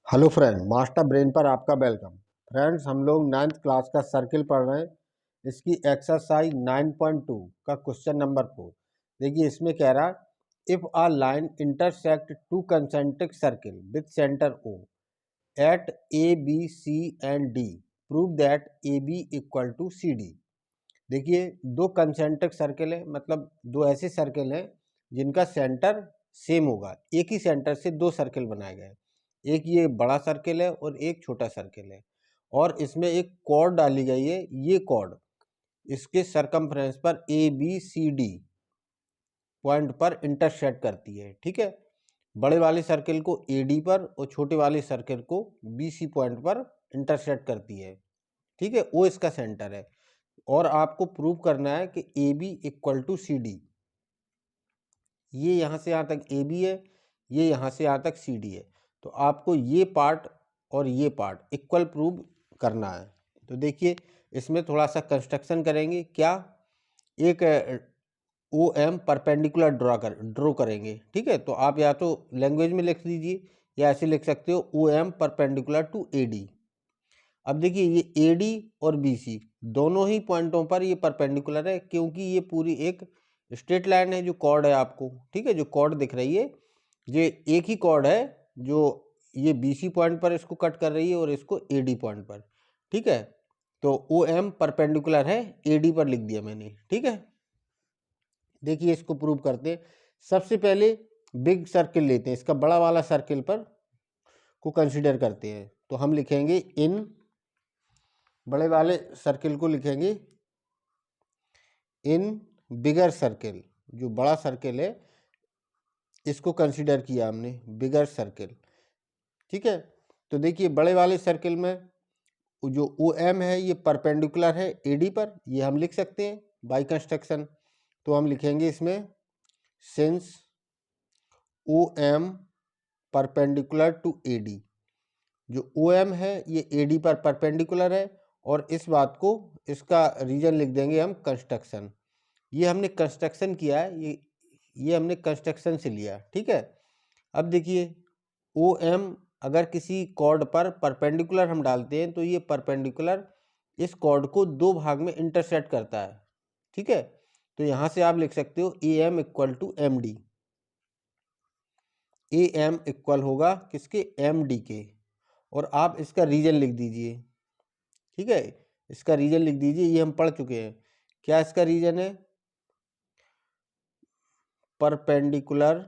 Hello friend, master brain पर आपका welcome. Friends, हम लोग 9th क्लास का सर्किल पढ़ रहे हैं। इसकी एक्सरसाइज 9.2 का क्वेश्चन नंबर 4। देखिए, इसमें कह रहा if a line intersect two concentric circle with centre O at A B C and D, prove that A B equal to C D. देखिए, दो कंसेंट्रिक सर्किल है, मतलब दो ऐसे सर्किल हैं जिनका सेंटर सेम होगा। एक ही सेंटर से दो सर्किल बनाए गए, एक ये बड़ा सर्किल है और एक छोटा सर्किल है, और इसमें एक कॉर्ड डाली गई है। ये कॉर्ड इसके सरकमफ्रेंस पर A B C D point पर इंटरसेक्ट करती है। ठीक है, बड़े वाले सर्किल को ए डी पर और छोटे वाले सर्किल को बी सी पॉइंट पर इंटरसेक्ट करती है। ठीक है, वो इसका सेंटर है, और आपको प्रूव करना है कि A B equal to C D. ये यहाँ से यहाँ तक ए बी है, ये यहाँ से यहाँ तक सी डी है, तो आपको ये पार्ट और ये पार्ट इक्वल प्रूव करना है। तो देखिए, इसमें थोड़ा सा कंस्ट्रक्शन करेंगे। क्या, एक ओ एम परपेंडिकुलर ड्रॉ करेंगे। ठीक है, तो आप या तो लैंग्वेज में लिख दीजिए या ऐसे लिख सकते हो, O M perpendicular to A D. अब देखिए, ये ए डी और बी सी दोनों ही पॉइंटों पर ये परपेंडिकुलर है, क्योंकि ये पूरी एक स्ट्रेट लाइन है जो कॉर्ड है आपको। ठीक है, जो कॉर्ड दिख रही है, ये एक ही कॉर्ड है जो ये बी सी पॉइंट पर इसको कट कर रही है और इसको ए डी पॉइंट पर। ठीक है, तो ओ एम परपेंडिकुलर है, ए डी पर लिख दिया मैंने। ठीक है, देखिए इसको प्रूव करते हैं। सबसे पहले बिग सर्किल लेते हैं, इसका बड़ा वाला सर्किल पर को कंसीडर करते हैं। तो हम लिखेंगे इन, बड़े वाले सर्किल को लिखेंगे इन बिगर सर्किल। जो बड़ा सर्किल है इसको कंसीडर किया हमने बिगर सर्किल। ठीक है, तो देखिए, बड़े वाले सर्किल में जो ओ एम है ये परपेंडिकुलर है ए डी पर, ये हम लिख सकते हैं बाय कंस्ट्रक्शन। तो हम लिखेंगे इसमें since O M perpendicular to A D. जो ओ एम है ये ए डी पर परपेंडिकुलर है, और इस बात को, इसका रीजन लिख देंगे हम कंस्ट्रक्शन। ये हमने कंस्ट्रक्शन किया है, ये हमने कंस्ट्रक्शन से लिया। ठीक है, अब देखिए, ओ एम अगर किसी कॉर्ड पर परपेंडिकुलर हम डालते हैं तो ये परपेंडिकुलर इस कॉर्ड को दो भाग में इंटरसेक्ट करता है। ठीक है, तो यहाँ से आप लिख सकते हो A M equal to M D. A M equal होगा किसके, एम डी के, और आप इसका रीजन लिख दीजिए। ठीक है, इसका रीजन लिख दीजिए, ये हम पढ़ चुके हैं। क्या इसका रीजन है, perpendicular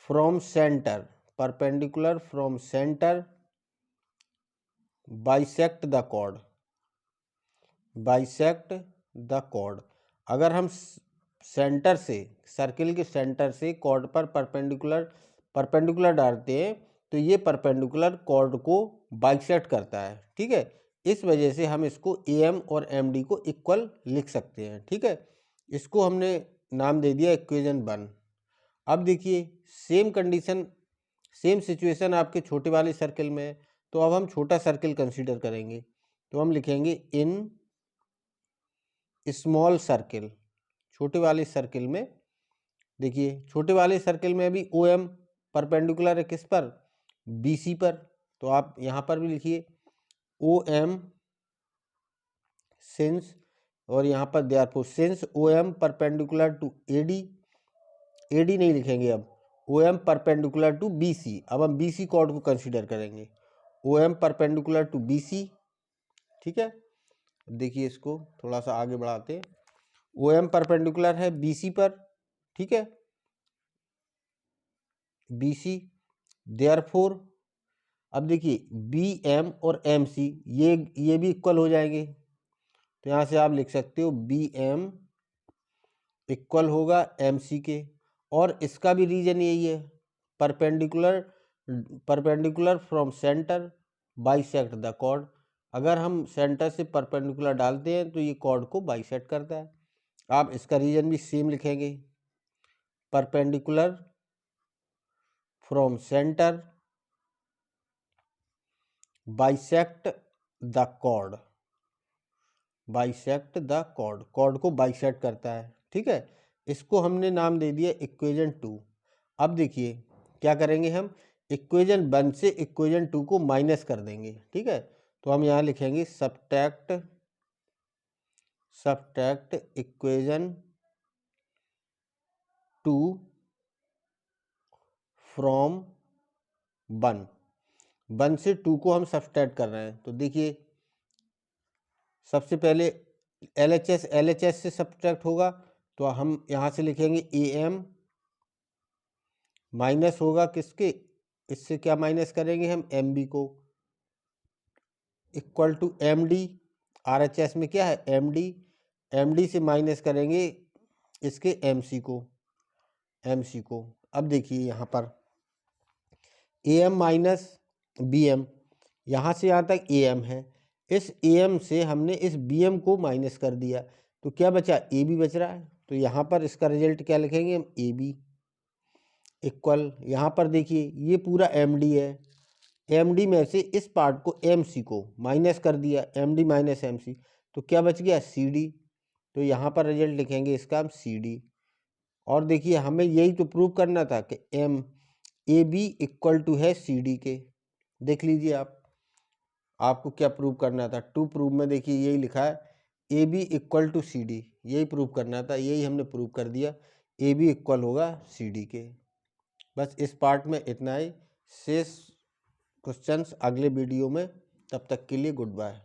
from centre, perpendicular from centre bisect the chord, bisect the chord. अगर हम सेंटर से, सर्किल के सेंटर से कॉर्ड पर परपेंडिकुलर डालते हैं तो ये परपेंडिकुलर कॉर्ड को बाइसेक्ट करता है। ठीक है, इस वजह से हम इसको ए एम और एम डी को इक्वल लिख सकते हैं। ठीक है, इसको हमने नाम दे दिया इक्वेशन 1। अब देखिए, सेम कंडीशन, सेम सिचुएशन आपके छोटे वाले सर्किल में है, तो अब हम छोटा सर्किल कंसीडर करेंगे। तो हम लिखेंगे इन स्मॉल सर्किल। छोटे वाले सर्किल में देखिए, छोटे वाले सर्किल में अभी ओ एम परपेंडिकुलर है किस पर, बी सी पर, तो आप यहाँ पर भी लिखिए ओ एम सिंस, और यहाँ पर therefore since O M perpendicular to A D, A D नहीं लिखेंगे, अब O M perpendicular to B C. अब हम बी सी कॉर्ड को कंसीडर करेंगे, O M perpendicular to B C. ठीक है, देखिए इसको थोड़ा सा आगे बढ़ाते हैं। ओ एम परपेंडिकुलर है बी सी पर। ठीक है, बी सी, देयरफॉर अब देखिए बी एम और एम सी ये भी इक्वल हो जाएंगे, तो यहाँ से आप लिख सकते हो बी एम इक्वल होगा एम सी के, और इसका भी रीजन यही है, perpendicular perpendicular from centre bisect the chord. अगर हम सेंटर से परपेंडिकुलर डालते हैं तो ये कॉर्ड को बाइसेक्ट करता है। आप इसका रीजन भी सेम लिखेंगे, perpendicular from centre bisect the chord, bisect the chord, chord को बाइसेक्ट करता है। ठीक है, इसको हमने नाम दे दिया इक्वेशन 2। अब देखिए क्या करेंगे हम, इक्वेशन 1 से इक्वेशन 2 को माइनस कर देंगे, ठीक है। तो हम यहाँ लिखेंगे सब्ट्रैक्ट इक्वेशन 2 फ्रॉम 1 से 2 को हम सब्ट्रैक्ट कर रहे हैं। तो देखिए सबसे पहले LHS से सब्ट्रैक्ट होगा, तो हम यहाँ से लिखेंगे AM माइनस होगा किसके, इससे क्या माइनस करेंगे हम MB को, इक्वल टू MD। RHS में क्या है MD से माइनस करेंगे इसके MC को। अब देखिए यहाँ पर AM माइनस BM, यहाँ से यहाँ तक AM है, इस AM से हमने इस BM को माइनस कर दिया, तो क्या बचा AB बच रहा है। तो यहाँ पर इसका रिजल्ट क्या लिखेंगे हम AB इक्वल, यहाँ पर देखिए ये पूरा MD है, MD में से इस पार्ट को MC को माइनस कर दिया, MD माइनस MC, तो क्या बच गया CD। तो यहाँ पर रिजल्ट लिखेंगे इसका हम CD। और देखिए हमें यही तो प्रूव करना था कि AB इक्वल टू है CD के। देख लीजिए आपको क्या प्रूव करना था। टू प्रूव में देखिए यही लिखा है AB इक्वल टू CD, यही प्रूव करना था, यही हमने प्रूव कर दिया, AB इक्वल होगा CD के। बस इस पार्ट में इतना ही, शेष क्वेश्चंस अगले वीडियो में। तब तक के लिए गुड बाय।